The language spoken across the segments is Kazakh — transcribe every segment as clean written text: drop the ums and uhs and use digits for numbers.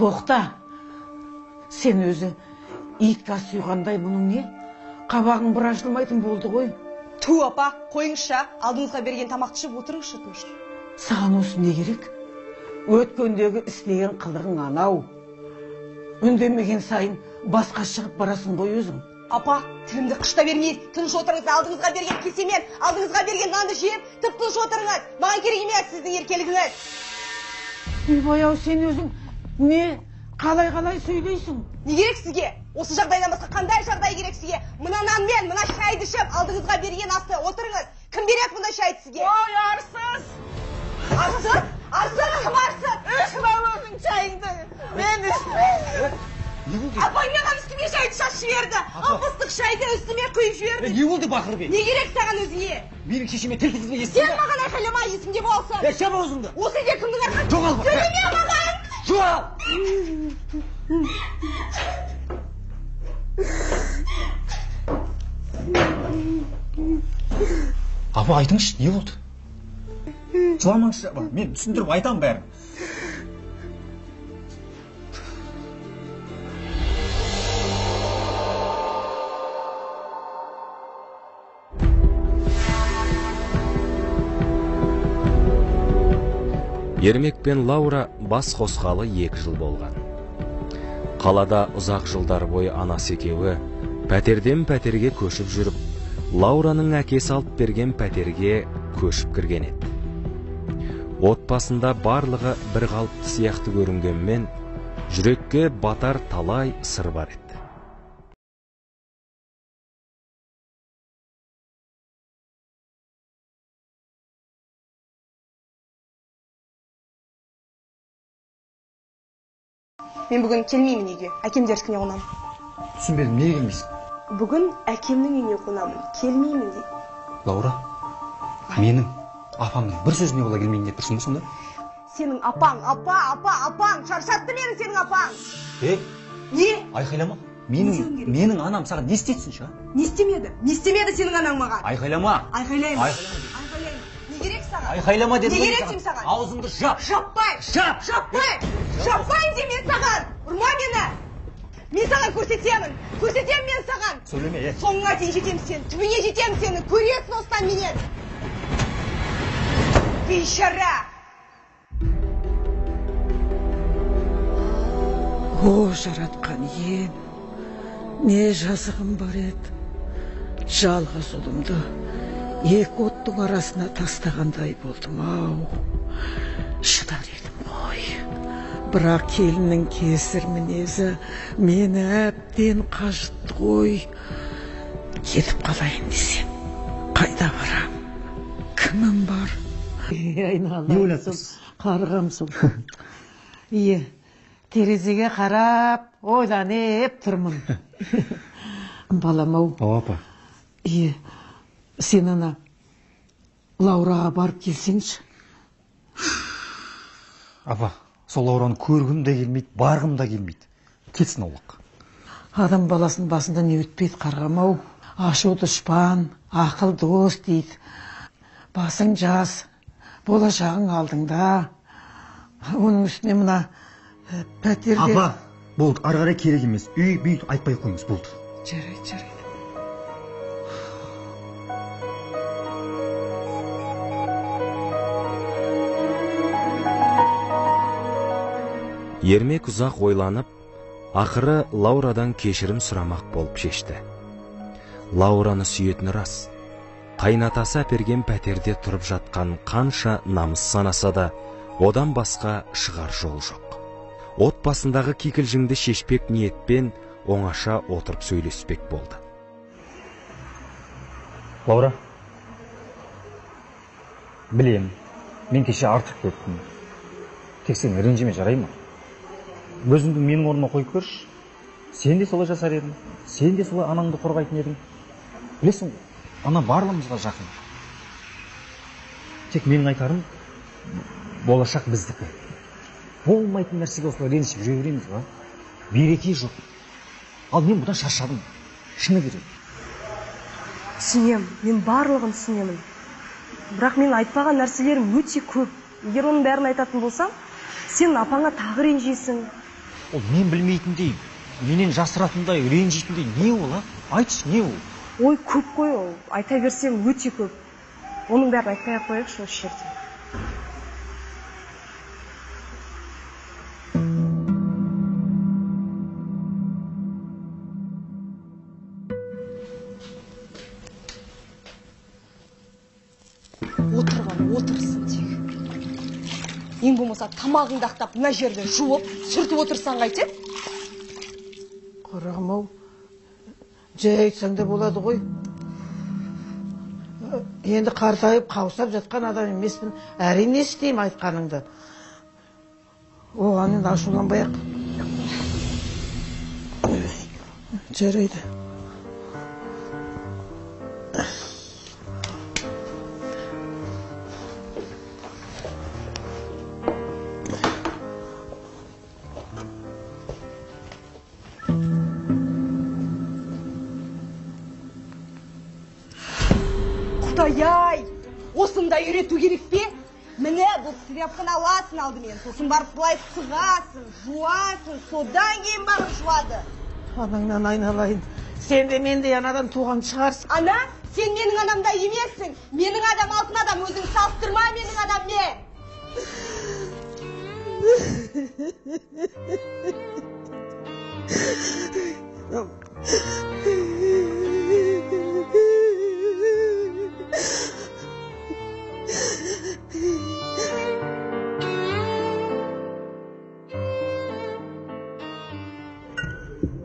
Тоқта. Сен өзі итқа сүйғандай мұның не? Қабағың бір ашылмайтын болды ғой. Ту апа, қойыңызша, алдыңызға берген тамақты ішіп отырыңызшы тұмыш. Саған осы не керек? Өткендегі істеген қылығың анау. Үндемеген сайын басқа шығып барасың ғой өзің. Апа, тілімді қышта бермейді. Тыныш отырыңыз, алдыңызға берген кесемен, алдыңызға берген нанды жеп, тып-тыныш отырыңыз. Маған керек емес сіздің еркелігіңіз. Ойбай-ау, сен өзің не? Қалай сөйлейсің? Не керек сізге? Осы жағдайдан басқа қандай жағдай керек сізге? Мына нанмен, мына шайды ішіп, алдыңызға берген асты отырыңыз. Кім береді мұндай шайды сізге? Ой, арсыз! Арсыз? Арсыз? Кім арсыз? Ішіп ал өзің шайыңды. Мен ішпеймін. Апай маған үстіме шайды шашып жіберді. Ыстық шайды үстіме құйып жіберді. Не болды Бақырбек? Не керек саған өзіңе? Менің шешеме тіл тізбе естің. Сен маған айқайлама, есімде болсын. Жап аузыңды. Осы үйде кімнің арқасы? Жоғал. Сөйлеме маған. Жоғал. Апа, айтыңызшы, не болды? Жыламаңызшы, мен түсіндіріп айтам бәрін. Ермек пен Лаура бас қосқалы 2 жыл болған. Қалада ұзақ жылдар бойы анасы екеуі пәтерден пәтерге көшіп жүріп, Лаураның әкесі алып берген пәтерге көшіп кірген еді. Отбасында барлығы бір қалыпты сияқты көрінгенмен, жүрекке батар талай сыр бар еді. Мен бүгін келмеймін үйге. Әкем дерсіне қонамын. Түсінбедім, неге келмейсің? Бүгін әкемнің үйіне қонамын. Келмеймін дейді. Лаура, менің апамның бір сөзіне бола келмейін деп тұрсың ба сонда? Сенің апаң, апаң. Шаршатты мені сенің апаң. Не? Айқайлама. Менің анам саған не істетсінші, а? Не істемеді сенің анаң маған? Айқайлама. Айқайлаймын. Не керек саған? Айқайлама дедім. Не керек саған? Аузыңды жап. Жаппайын де мен саған. Ұрма мені. Мен саған көрсетемін мен саған. Сөйлеме, Соңыңа дейін жетемін сен, түбіңе жетемін сені. Көресің осыдан менен. Бейшара. О, жаратқан ем, не жазығым бар еді. Жалғыз ұлымды екі оттың арасына тастағандай болдым, ау. Шыдар едім ғой. Бірақ келіннің кесір мінезі мені әбден қажытты ғой. Кетіп қалайын десем, қайда барам? Кімім бар? Айналайсың, қарғамсың. Терезеге қарап, ойланып тұрмын. Балам-ау. Апа. Сен ана Лаураға барып келсеңші. Апа, сол Лаураны көргім де келмейді, барғым да келмейді. Кетсін аулақ. Адам баласын басында не өтпейді, қарғам-ау. Ашу дұшпан, ақыл дос дейді. Басың жас, болашағың алдыңда. Оның үстіне мына пәтерде... Апа, болды, ары қарай керек емес. Үй бүйт айтпай қойыңыз, болды. Жарайды. Ермек ұзақ ойланып, ақыры Лаурадан кешірім сұрамақ болып шешті. Лаураны сүйетіні рас. Қайнатасы әперген пәтерде тұрып жатқан қанша намыс санаса да, одан басқа шығар жол жоқ. Отбасындағы кикілжіңді шешпек ниетпен оңаша отырып сөйлеспек болды. Лаура, білем, мен кеше артық кеттім. Тек сен ренжіме, жарай ма? Өзіңді менің орныма қойып көрші. Сен де солай жасар едің. Сен де солай анаңды қорғайтын едің. Білесің, ана барлығымызға жақын. Тек менің айтарым, болашақ біздікі. Болмайтын нәрсеге осылай ренжіп жүре береміз ба? Береке жоқ. Ал мен бұдан шаршадым. Шыны керек. Түсінем, мен барлығын түсінемін. Бірақ мен айтпаған нәрселерім өте көп. Егер оның бәрін айтатын болсам, сен апаңа тағы ренжисің. Ол мен білмейтіндей, менен жасыратындай, ренжитіндей не ол, а? Айтшы, не ол? Ой, көп қой ол. Айта берсем өте көп. Оның бәрін айтпай ақ қояйықшы осы жерде. Отырсын тек. Ең болмаса тамағыңды ақтап мына жерді жуып, сүртіп отырсаң қайтеді? Қарағым-ау, жай айтсаң да болады ғой. Енді қартайып қаусап жатқан адам емеспін. Әрине істеймін айтқаныңды. Оған енді ашуланбай-ақ. Жарайды. Құдай-ай, осындай үйрету керек пе? Міне, бұл тряпканы аласың алдымен, сосын барып былай сығасың, жуасың, содан кейін барып жуады. Анаңнан айналайын. Сен де мен де анадан туған шығарсың. Ана, сен менің анамдай емессің. Менің адам алтын адам, өзің салыстырма менің адаммен.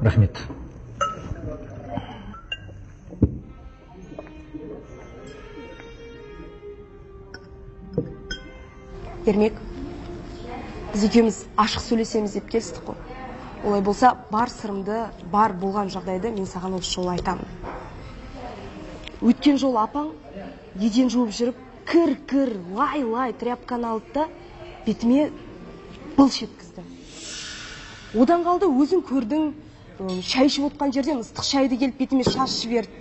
Рахмет. Ермек, біз екеуміз ашық сөйлесеміз деп келістік қой. Олай болса, бар сырымды, бар болған жағдайды мен саған осы жолы айтамын. Өткен жол апаң еден жуып жүріп, кір, лай тряпканы алды да бетіме былш еткізді. Одан қалды өзің көрдің, шай ішіп отқан жерден ыстық шайды келіп бетіме шашып жіберді.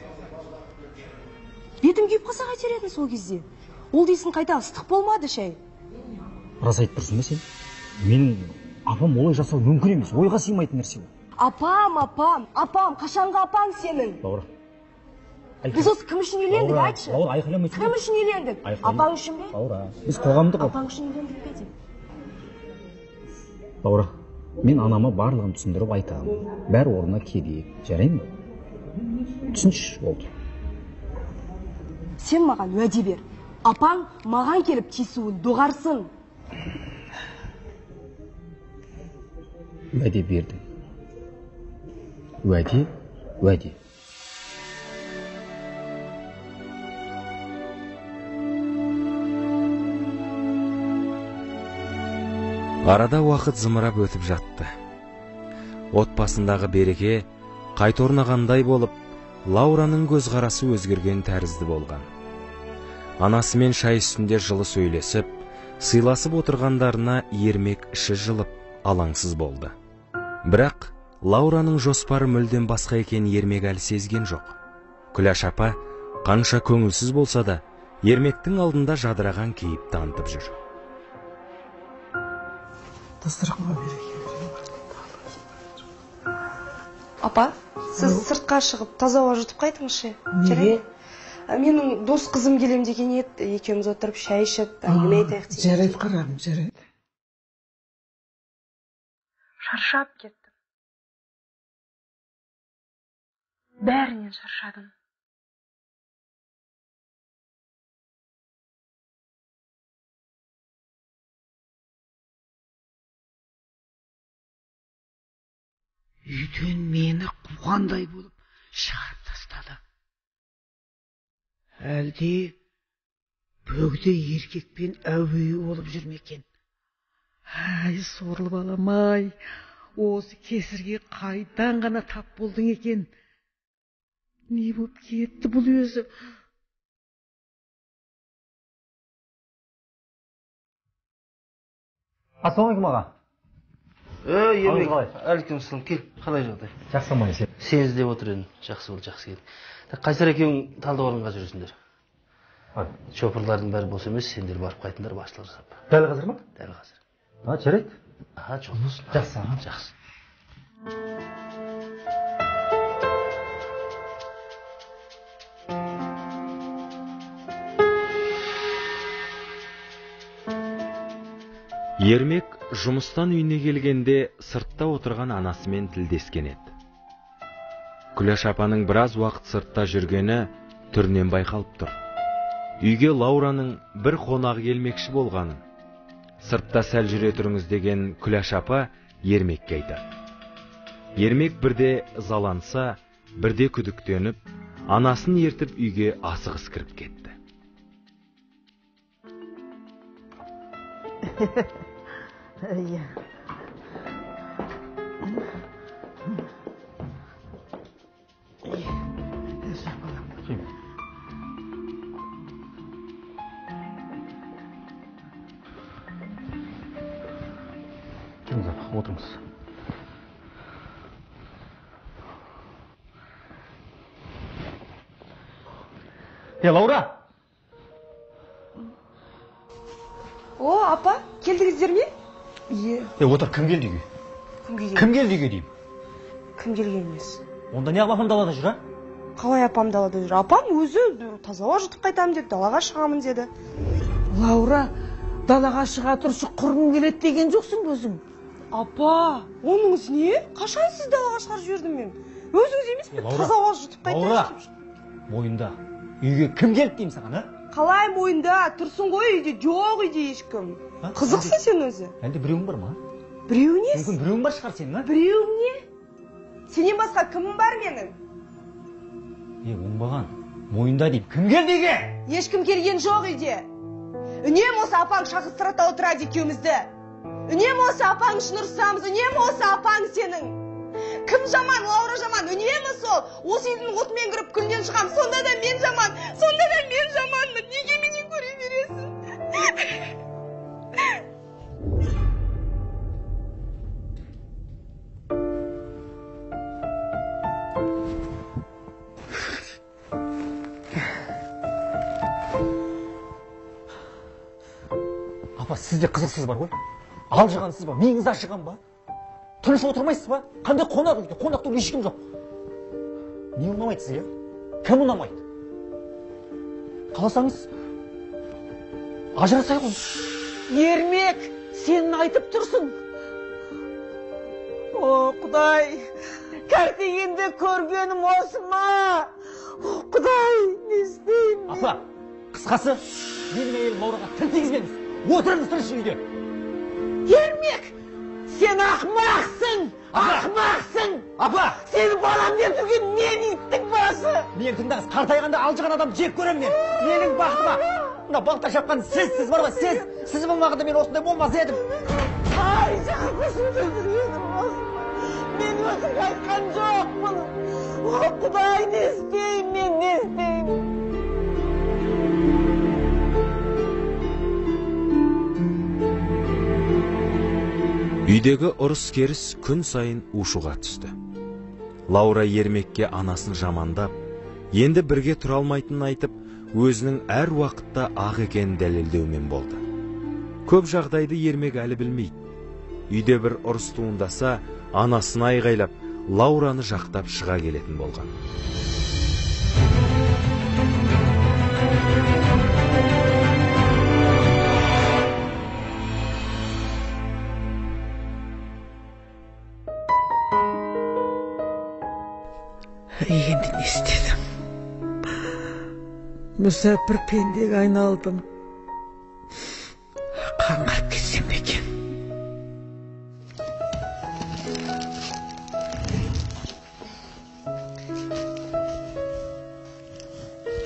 Бетім күйіп қалса қайтер едің сол кезде? Ол дейсің қайта ыстық болмады шай. Рас айтып тұрсың ба сен? Менің апам олай жасау мүмкін емес, ойға сыймайтын нәрсе ол. Апам, қашанғы апаң сенің? Лаура. Біз осы кім үшін үйлендік, айтшы? Лаура, айқайламайсың. Кім үшін үйлендік? Апаң үшін бе? Лаура, біз қоғамдық. Апаң үшін үйлендік пе деп? Лаура, мен анама барлығын түсіндіріп айтамын. Бәрі орнына келейік, жарай ма? Түсінші, болды. Сен маған уәде бер. Апаң маған келіп тиісуін доғарсын. Уәде бердім. Уәде. Арада уақыт зымырап өтіп жатты. Отбасындағы береке қайта орнағандай болып, Лаураның көзқарасы өзгерген тәрізді болған. Анасымен шай үстінде жылы сөйлесіп, сыйласып отырғандарына Ермек іші жылып, алаңсыз болды. Бірақ Лаураның жоспары мүлдем басқа екен Ермек әлі сезген жоқ. Күләш апа қанша көңілсіз болса да, Ермектің алдында жадыраған кейіп танытып жүр. Апа, сіз сыртқа шығып таза ауа жұтып қайтыңызшы. Неге? Менің дос қызым келем деген еді, екеуміз отырып шай ішіп, әңгіме айтайық деген. Жарайды қарағым, жарайды. Шаршап кеттім. Бәрінен шаршадым. Үйден мені қуғандай болып шығарып тастады. Әлде бөгде еркекпен әуейі болып жүрмекен. Ай, сорлы балам-ай, осы кесірге қайдан ғана тап болдың екен. Не болып кетті бұл өзі? Ассалаумағалейкум аға. Ермек, әлкім сылым, кел, қалай жағдай? Жақсы аман есен. Сен іздеп отыр едім, жақсы бол, жақсы келді. Қайсар екеуің Талдықорғанға жүресіңдер. Шопырлардың бәрі бос емес, сендер барып қайтыңдар, басшылар жасап. Дәл қазір ма? Дәл қазір. Жарайды. Жол болсын. Жақсы. Жақсы. Ермек жұмыстан үйіне келгенде сыртта отырған анасымен тілдескен еді. Күләш апаның біраз уақыт сыртта жүргені түрінен байқалып тұр. Үйге Лаураның бір қонағы келмекші болғанын, сыртта сәл жүре тұрыңыз деген Күләш апа Ермекке айтады. Ермек бірде ызаланса, бірде күдіктеніп, анасын ертіп үйге асығыс кіріп кетті. Отырыңыз. Лаура! О, апа, келдіңіздер ме? Отыр, кім келді үйге? Кім келді үйге деймін? Кім келген емес. Онда не апам далада жүр, а? Қалай апам далада жүр? Апам өзі тазалау жұтып қайтамын деді, далаға шығамын деді. Лаура, далаға шыға тұршы құрым келеді деген жоқсың өзің. Апа, оныңыз не? Қашан сіз далаға шығарып жібердім мен? Өзіңіз емес пе? Тазалау жұтып қайтамын. Лаура, мойында. Үйге кім келді деймін саған, а? Қалай мойында? Тұрсын ғой үйде, жоқ үйде ешкім. Қызықсың сен өзі. Әлде біреуің бар ма? Біреуің не? Мүмкін біреуің бар шығар сенің, а? Біреуің не? Сенен басқа кімім бар менің? Оңбаған. Мойында деймін. Кім келді үйге? Ешкім келген жоқ үйде. Үнем осы апаң шағыстырата отырады екеумізді. Үнем осы апаң үшін ұрсамыз, үнем осы апаң сенің. Кім жаман, Лаура жаман, үнемі сол. Осы үйдің отымен кіріп күлден шығам, сонда да мен жаман, сонда да мен жаманмын. Неге менен көре бересің? Апа, сізде қызықсыз бар ғой? Алжығансыз ба? Миыңыз ашыған ба? Тыныш отырмайсыз ба? Қандай қонақ үйде? Қонақта ешкім жоқ. Не ұнамайды сізге? Кім ұнамайды? Қаласаңыз, ажырасайық оны. Ермек, сен айтып тұрсың. О, Құдай, кәртегенде көргенім осы ма? О, Құдай, не істеймін? Апа, қысқасы, менің әйелім Лаураға тіл тигізбеңіз. Отырыңыз тыныш үйде. Ермек, сен ақмақсың! Ақмақсың! Апа! Сені балам ертуге мен иттің басы! Мен тыңдаңыз, қартайғанда алжыған адам жек көрем мен. Менің бақытыма. Мына балта шапқан сіз бар ғой, сіз болмағанда мен осындай болмас едім. Ай, жақпысын өлтіргенім осыма. Мен өтірік айтқан жоқпын. О, Құдай, не істеймін мен, не істеймін? Үйдегі ұрыс-керіс күн сайын ушыға түсті. Лаура Ермекке анасын жамандап, енді бірге тұра алмайтынын айтып, өзінің әр уақытта ақ екенін дәлелдеумен болды. Көп жағдайды Ермек әлі білмейді. Үйде бір ұрыс туындаса, анасын айғайлап, Лаураны жақтап шыға келетін болған. Енді не істедім? Мүсәпір пендеге айналдым. Қаңғырып кетсем бе екен?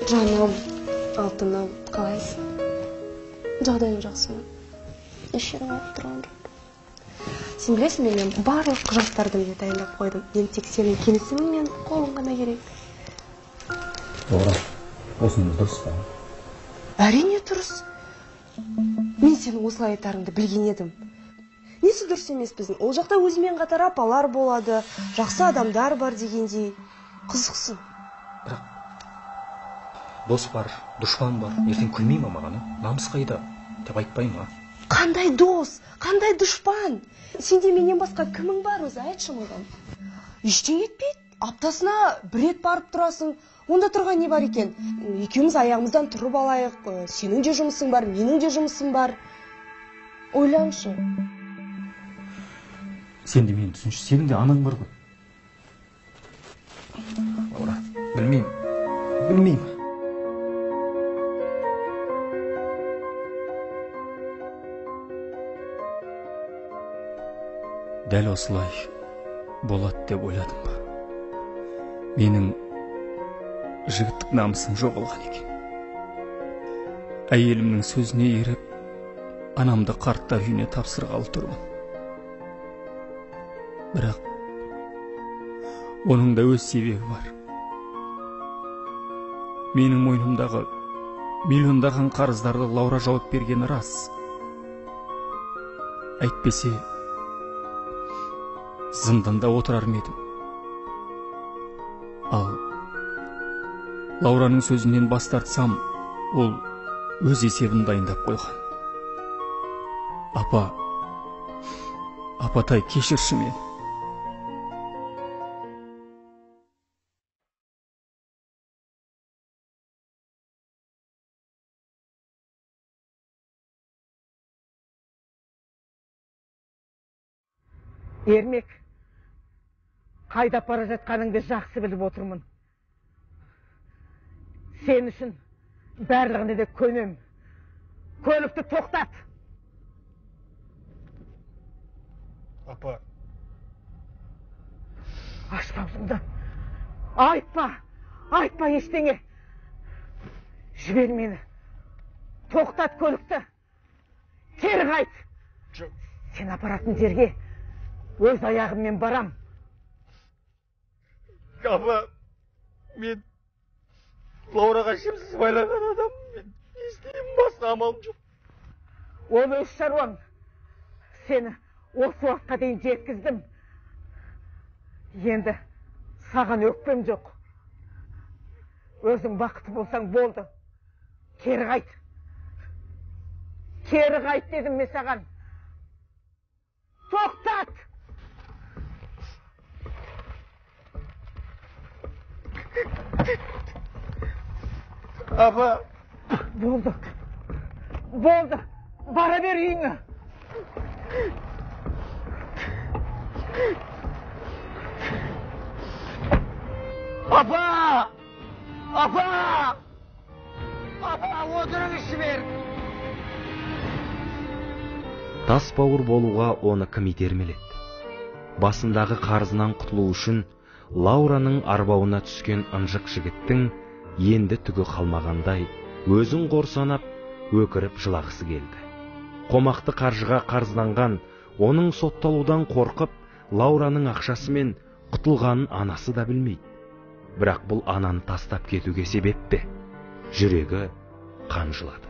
Жаным, алтыным, қалайсың? Жағдайың жақсы ма? Ешкім алып тұрған жоқ. Сен білесің, мен барлық құжаттарды мен дайындап қойдым. Мен тек сенің келісімің мен қолың ғана керек. Лаура, осының дұрыс па? Әрине дұрыс. Мен сенің осылай айтарыңды білген едім. Несі дұрыс емес біздің? Ол жақта өзімен қатар апалар болады, жақсы адамдар бар дегендей. Қызықсың. Бірақ дос бар, дұшпан бар. Ертең күлмей ма маған? Намыс қайда деп айтпай ма? Қандай дос, қандай дұшпан? Сенде менен басқа кімің бар өзі, айтшы маған. Ештеңе етпейді. Аптасына бір рет барып тұрасың. Онда тұрған не бар екен? Екеуміз аяғымыздан тұрып алайық. Сенің де жұмысың бар, менің де жұмысым бар. ойлаңшы. Сен де мені түсінші, сенің де анаң бар ғой. Лаура, білмеймін. Дәл осылай болады деп ойладым ба? Менің жігіттік намысым жоғалған екен. Әйелімнің сөзіне еріп, анамды қарттар үйіне тапсырғалы тұрмын. Бірақ оның да өз себебі бар. Менің мойнымдағы миллиондаған қарыздарды Лаура жауап бергені рас. Әйтпесе, зынданда отырар ма едім. Ал Лаураның сөзінен бас тартсам, ол өз есебін дайындап қойған. Апатай, кешірші мені. Ермек, қайда бара жатқаныңды жақсы біліп отырмын. Сен үшін барлығını да көнем. Көлікті тоқтат. Апа. Ашпа аузыңды. Айтпа ештеңе. Жібер мені. Тоқтат көлікті. Кері қайт. Сен апаратын жерге өз аяғыммен барам. Апа, мен Лаураға шемсіз байлаған адам. Мен не істеймін, басқа амалым жоқ. Ол өз шаруаң. Сені осы уақытқа дейін жеткіздім. Енді саған өкпем жоқ. Өзің бақытты болсаң болды. Кері қайт. Кері қайт дедім мен саған. Тоқтат! Апа! Болды. Бара бер үйіңе. Апа! Отырыңызшы бер. Тас бауыр болуға оны кім итермеледі? Басындағы қарызынан құтылу үшін Лаураның арбауына түскен ынжық жігіттің енді түгі қалмағандай, өзін қорсанап, өкіріп жылағысы келді. Қомақты қаржыға қарызданған, оның сотталудан қорқып, Лаураның ақшасымен құтылғанын анасы да білмейді. Бірақ бұл ананы тастап кетуге себеп пе? Жүрегі қан жылады.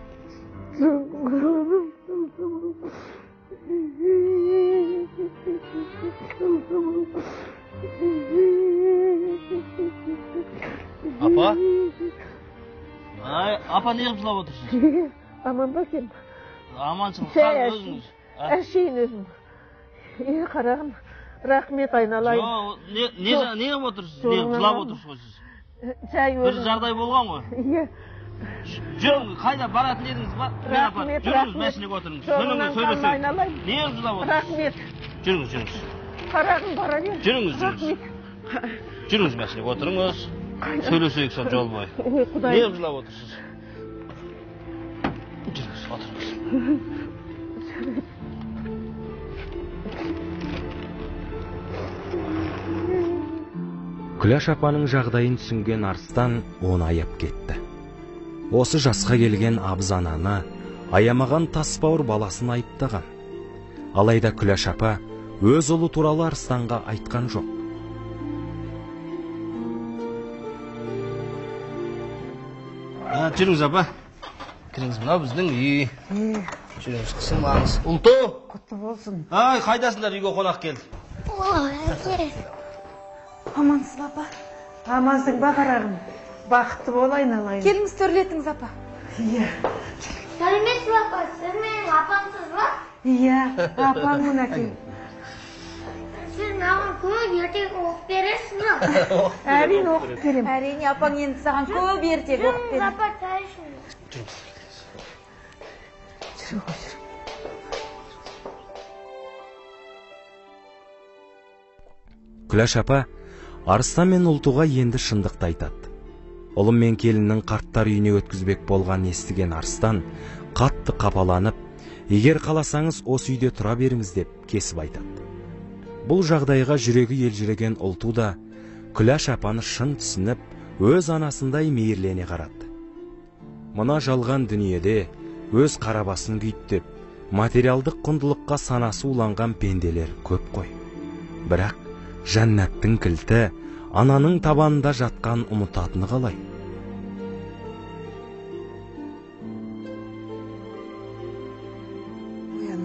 Апа? Апа, не қып жылап отырсыз? Аман ба сен? Аманшылық, қал өзіңіз. Әшейін өзім. Қарағым, рахмет айналайын. Не қып отырсыз? Не жылап отырсыз ғой сіз? Бір жағдай болған ғой? Жүріңіз, қайда баратын едіңіз ба? Рахмет. Жүріңіз, мәшінеге отырыңыз. Жөніңіз сөйлесейік. Не қып жылап отырсыз? Рахмет. Жүріңіз. Қарағым, бара бер. Жүріңіз. Жүріңіз, мәшінеге отырыңыз. Сөйлесейік сол жол бойы. Не қып жылап отырсыз? Жүріңіз, отырыңыз. Күләш апаның жағдайын түсінген Арыстан оны аяп кетті. Осы жасқа келген абыз ананы, аямаған тасбауыр баласын айыптаған. Алайда Күләш апа өз ұлы туралы Арыстанға айтқан жоқ. Жүріңіз, апа. Кіріңіз, мына біздің үй. Жүріңіз, қысылмаңыз. Ұлты! Құтты болсын. Қайдасыңдар, үйге қонақ келді. Амансыз апа. Амансың ба, қарағым. Бақытты бол айналайын. Келіңіз төрлетіңіз апа. Иә. Сәлеметсіз апа, сіз менің апамсыз ба? Иә, апаң мінекей. Сіз маған көп ертек оқып бересіз ба? Әрине оқып берем. Әрине, апаң енді саған көп ертек оқып Жүріңіз береді. апа, тәйшін. Жүр ғой, жүр. Күләш апа Арыстан мен Ұлтуға енді шындықты айтады. Ұлым мен келіннің қарттар үйіне өткізбек болған естіген Арыстан қатты қапаланып, егер қаласаңыз осы үйде тұра беріңіз деп кесіп айтады. Бұл жағдайға жүрегі елжіреген Ұлту да Күләш апаны шын түсініп, өз анасындай мейірлене қарады. Мына жалған дүниеде өз қарабасын күйттеп, материалдық құндылыққа санасы уланған пенделер көп қой. Бірақ жәннаттың кілті ананың табанында жатқан ұмытатыны қалай?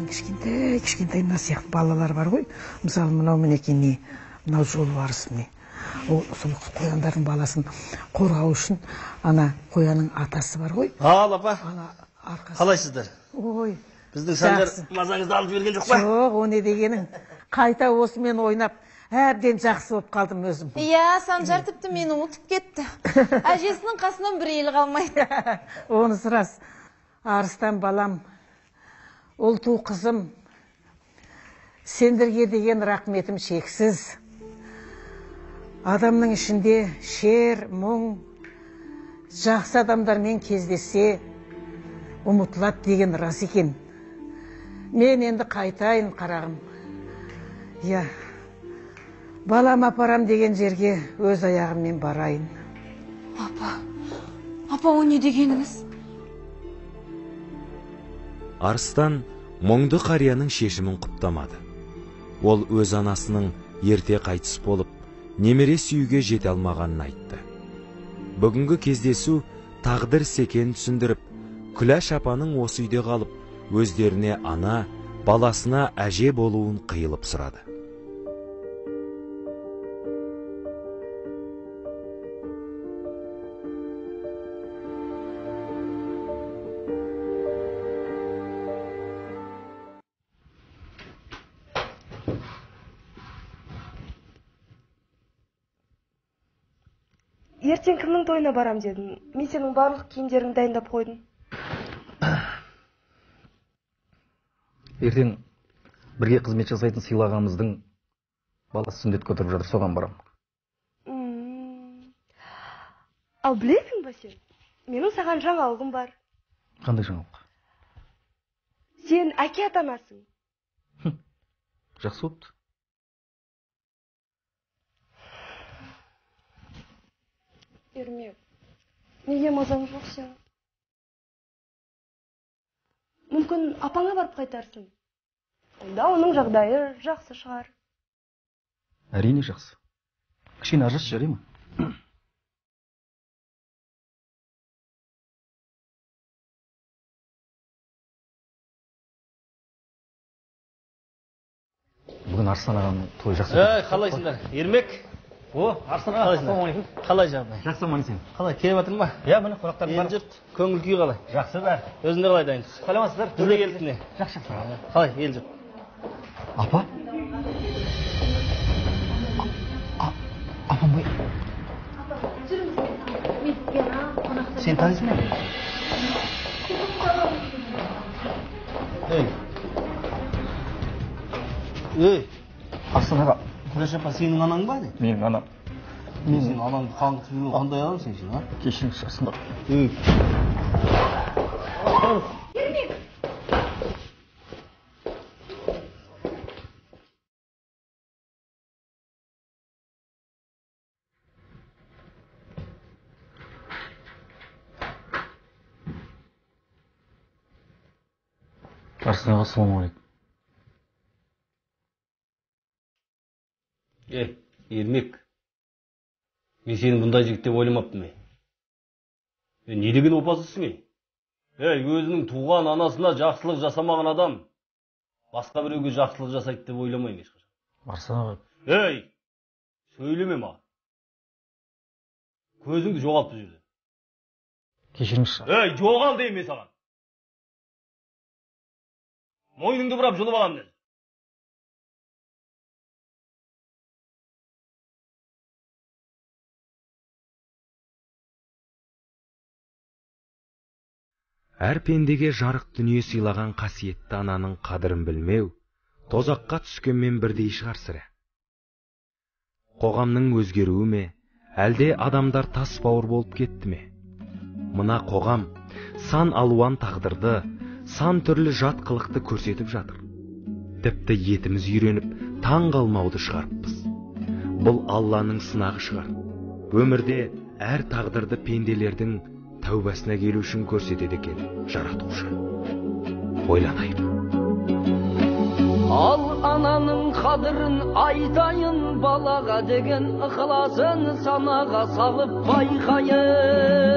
Кішкентай мына сияқты балалар бар ғой. Мысалы, мынау мінекей мынау жолбарыс міне. Ол сол қояндардың баласын қорғау үшін ана қоянның атасы бар ғой. Ал апа. Арқасы. Қалайсыздар? Ой. Біздің сендер мазаңызды алып берген жоқ па? Жоқ, о не дегенің. Қайта осымен ойнап, әбден жақсы болып қалдым өзім. Иә, Санжар тіпті мені ұмытып кетті. Әжесінің қасынан бір елі қалмайды. Онысы рас. Арыстан балам, Ұлту қызым, сендерге деген рахметім шексіз. Адамның ішінде шер, мұң, жақсы адамдармен кездессе, ұмытылады деген рас екен. Мен енді қайтайын, қарағым. Я, балам апарам деген жерге өз аяғыммен барайын. Апа, о не дегеніңіз? Арыстан мұңды қарияның шешімін құптамады. Ол өз анасының ерте қайтыс болып, немере сүюге жете алмағанын айтты. Бүгінгі кездесу тағдыр секен түсіндіріп, Күләш апаның осы үйде қалып, өздеріне ана, баласына әже болуын қиылып сұрады. Ертең кімнің тойына барам дедің? Мен сенің барлық киімдеріңді дайындап қойдым. Ертең бірге қызмет жасайтын сыйлағамыздың баласы сүндет көтеріп жатыр, соған барам. Ал білесің ба сен? Менің саған жаңалығым бар. Қандай жаңалық? Сен әке атанасың. Жақсы болыпты. Ермек, неге мазаң жоқ сен? Мүмкін апаңа барып қайтарсың. Онда оның жағдайы жақсы шығар. Әрине жақсы. Кішкене ажырасшы, жарай ма? Бүгін Арыстан ағаның тойы жақсы. Қалайсыңдар? Ермек? О, Арыстан аға, қалайсың? Қалай жағдай? Жақсы аман сен. Қалай, келіп жатыр ма? Иә, міне қонақтар бар. Ел жұрт, көңіл күй қалай? Жақсы бәрі. Өзіңдер қалай дайынсыз? Сәлеметсіздер? Біз де келдік не? Жақсы. Қалай, ел жұрт? Апа? Апам бай. Сен танисың ба? Ей, Арыстан аға. Күләш апа, сенің анаң ба не? Менің анам. Мен сенің анаңды қандай адам сен сен, а? Кешіріңіз, Арыстан аға. Ей. Арыстан аға, ассалаумағалейкум. Ермек, мен сені бұндай жігіт деп ойламаппын мен. Не деген опасызсың ей? Өзінің туған анасына жақсылық жасамаған адам басқа біреуге жақсылық жасайды деп ойламаймын ешқашан. Арыстан аға. Сөйлеме маған. Көзіңді жоғалт бұл жерде. Кешіріңіз. Жоғал деймін мен саған. Мойныңды бұрап жұлып аламын деді. Әр пендеге жарық дүние сыйлаған қасиетті ананың қадірін білмеу, тозаққа түскенмен бірдей шығар сірә. қоғамның өзгеруі ме, әлде адамдар тас бауыр болып кетті ме? Мына қоғам сан алуан тағдырды, сан түрлі жат қылықты көрсетіп жатыр. Тіпті етіміз үйреніп, таң қалмауды шығарыппыз. Бұл Алланың сынағы шығар. Өмірде әр тағдырды пенделердің тәубасына келу үшін көрсетеді екен жаратушы. Ойланайық. Ал ананың қадірін айтайын, балаға деген ықыласын санаға салып байқайын.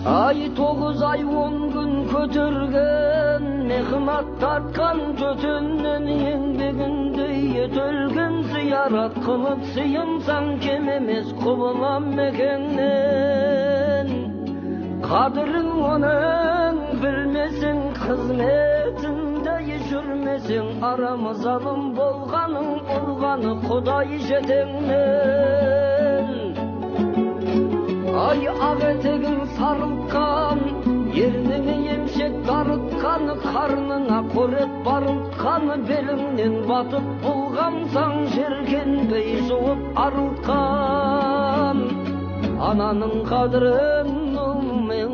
Ай 9 ай 10 күн көтерген, мехнат тартқан төтеннен еңбегінде етілген зиярат қылып сыйынсаң кем емес құбылам мекеннен. Қадірін оның білмесең, қызметінде жүрмесең, арамыз алым болғаның ұрғаны Құдай жетеңнен. Ай ақ етегің сарылтқан, ерніңе емшек дарытқан, қарныңа қорет барылтқан, беліңнен батып болғансаң жеркенбей жуып арылтқан. Ананың қадірін ұлмен